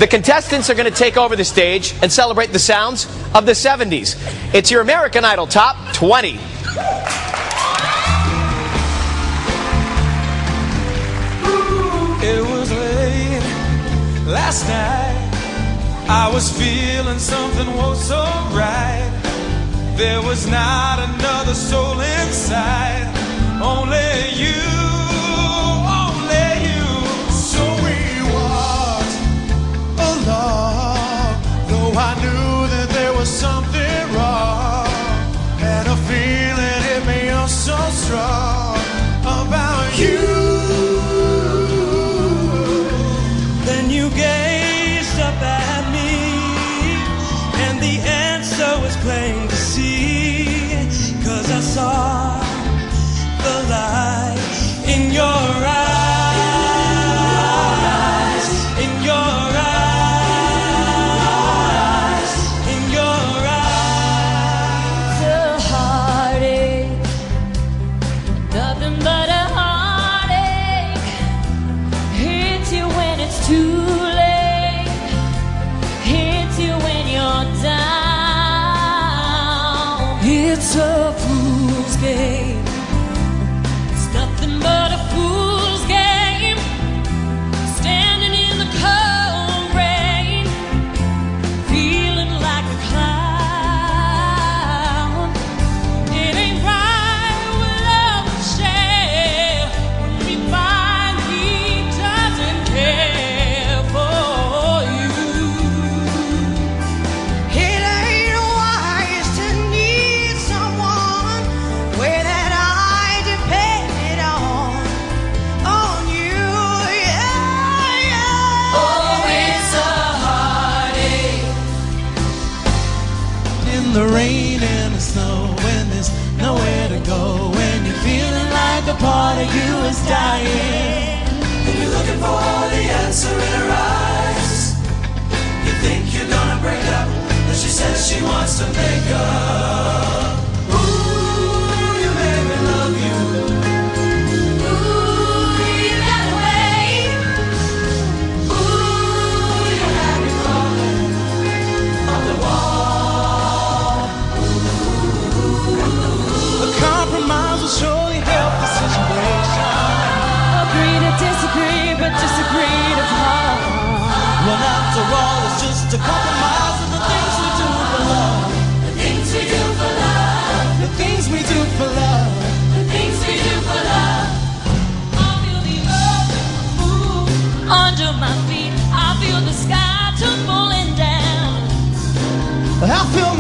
The contestants are going to take over the stage and celebrate the sounds of the 70s. It's your American Idol Top 20. It was late last night. I was feeling something was so right. There was not another soul inside. Only you, only you. So we walked along, though I knew that there was something wrong. Had a feeling it made me so strong about you. Then you gazed up at me, and the answer was plain to see, 'cause I saw the light in your eyes, in your eyes, in your eyes. The heartache, nothing but a heartache, hits you when it's too late, hits you when you're down. It's a fool's game. It's nothing but a fool's game, standing in the cold rain, feeling like a clown. It ain't right with love to share when we find he doesn't care for you. It ain't wise to need someone where that I depended on you, yeah, yeah. Oh, it's a heartache. In the rain and the snow, when there's nowhere to go, when you're feeling like a part of you is dying, And you're looking for the answer in her eyes. You think you're gonna break up, but she says she wants to make up. Ooh, you made me love you. Ooh, you got away. Ooh, you had me crawling on the wall. a compromise will surely help the situation. Agree to disagree, but disagree to part. Well, after all, it's just a compromise of the things we do for love. The things we do for love, The things we do for love. the things we do for love. I feel the earth move under my feet. I feel the sky tumbling down. I feel